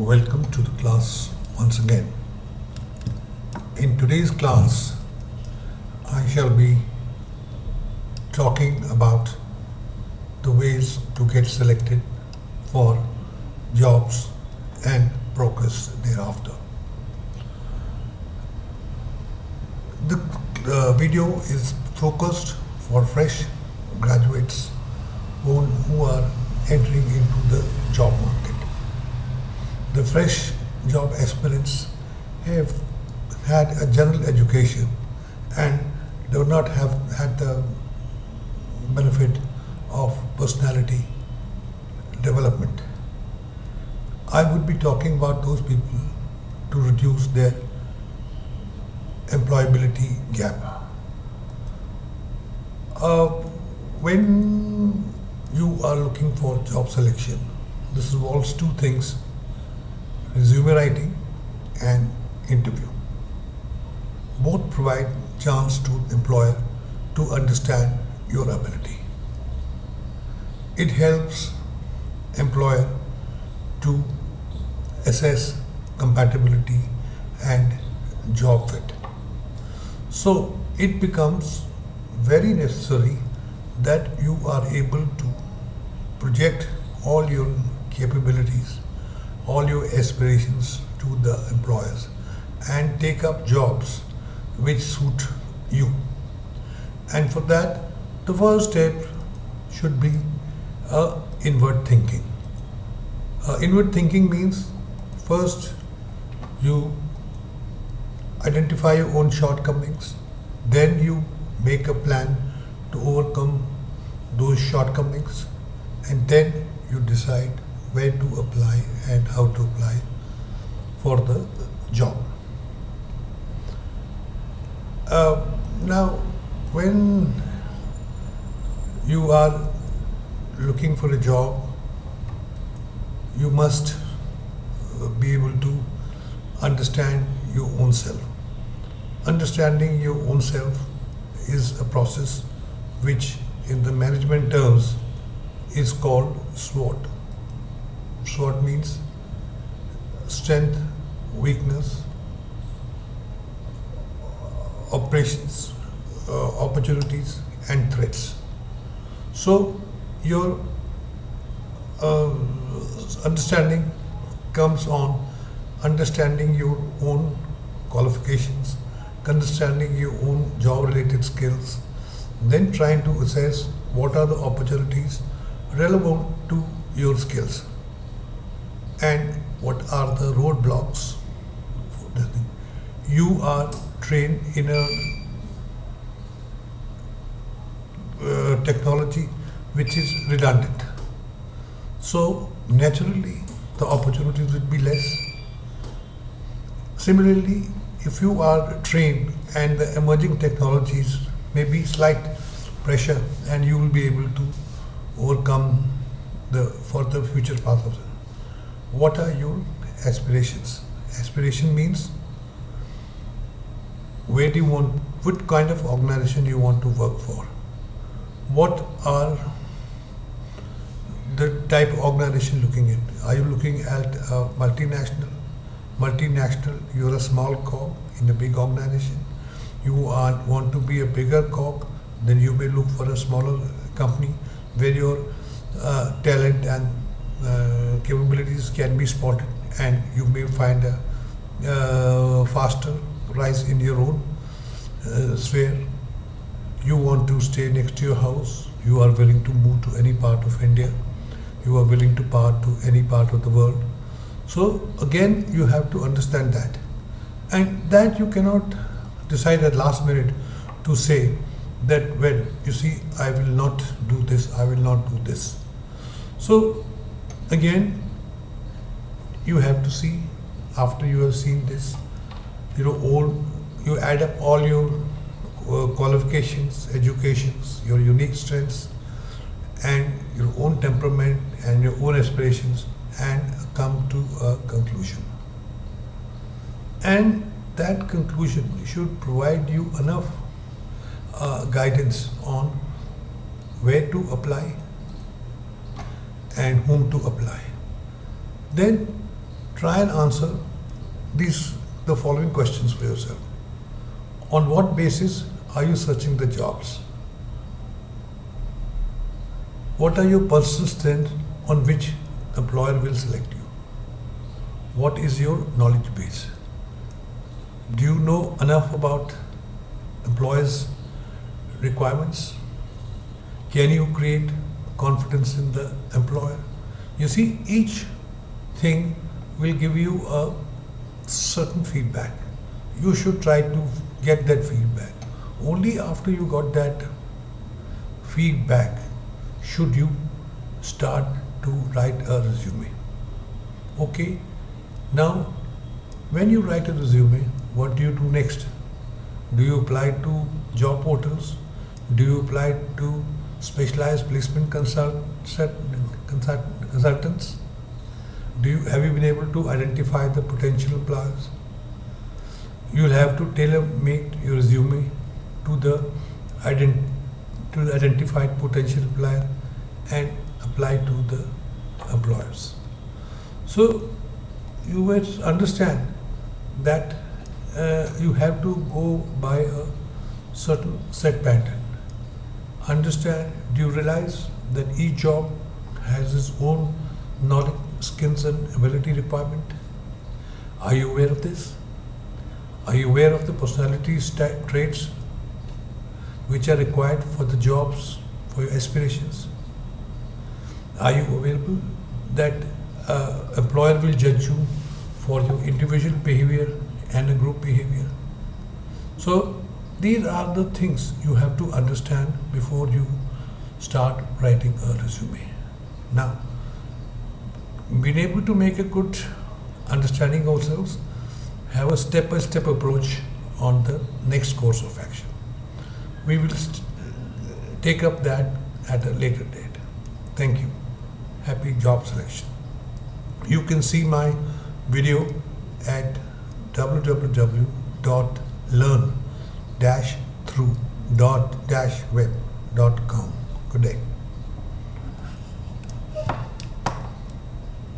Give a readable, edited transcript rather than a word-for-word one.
Welcome to the class once again. In today's class, I shall be talking about the ways to get selected for jobs and progress thereafter. The video is focused for fresh graduates who are entering into the job market. The fresh job aspirants have had a general education and do not have had the benefit of personality development. I would be talking about those people to reduce their employability gap. When you are looking for job selection, this involves two things: resume writing and interview. Both provide chance to employer to understand your ability. It helps employer to assess compatibility and job fit. So it becomes very necessary that you are able to project all your capabilities, all your aspirations to the employers and take up jobs which suit you. And for that, the first step should be inward thinking. Inward thinking means first you identify your own shortcomings, then you make a plan to overcome those shortcomings, and then you decide where to apply and how to apply for the job. Now, when you are looking for a job, you must be able to understand your own self. Understanding your own self is a process which, in the management terms, is called SWOT. SWOT means strength, weakness, operations, opportunities, and threats. So your understanding comes on understanding your own qualifications, understanding your own job-related skills, then trying to assess what are the opportunities relevant to your skills and what are the roadblocks for this thing. You are trained in a technology which is redundant. So naturally the opportunities will be less. Similarly, if you are trained and the emerging technologies may be slight pressure and you will be able to overcome the further future path of it. What are your aspirations? Aspiration means where do you want, what kind of organization you want to work for? What are the type of organization looking at? Are you looking at a multinational? Multinational, you're a small cog in a big organization. You want to be a bigger cog, then you may look for a smaller company where your talent and capabilities can be spotted, and you may find a faster rise in your own sphere. You want to stay next to your house. You are willing to move to any part of India. You are willing to part to any part of the world. So again, you have to understand that, and that you cannot decide at last minute to say that, well, you see, I will not do this, I will not do this. So again, you have to see, after you have seen this, you add up all your qualifications, educations, your unique strengths, and your own temperament and your own aspirations, and come to a conclusion. And that conclusion should provide you enough guidance on where to apply and whom to apply. Then Try and answer the following questions for yourself. On what basis are you searching the jobs? What are your personal strengths on which employer will select you? What is your knowledge base? Do you know enough about employers' requirements? Can you create confidence in the employer? You see, each thing will give you a certain feedback. You should try to get that feedback. Only after you got that feedback should you start to write a resume. Okay, now when you write a resume, what do you do next? Do you apply to job portals? Do you apply to specialized placement consultants? Have you been able to identify the potential employers? You'll have to tailor-make your resume to the identified potential employer and apply to the employers. So you must understand that you have to go by a certain set pattern. Understand, do you realize that each job has its own knowledge, skills and ability requirement? Are you aware of this? Are you aware of the personality traits which are required for the jobs, for your aspirations? Are you available that employer will judge you for your individual behavior and a group behavior? So these are the things you have to understand before you start writing a resume. Now, being able to make a good understanding of ourselves, have a step-by-step approach on the next course of action. We will take up that at a later date. Thank you. Happy job selection. You can see my video at www.learn-through.web.com. Good day.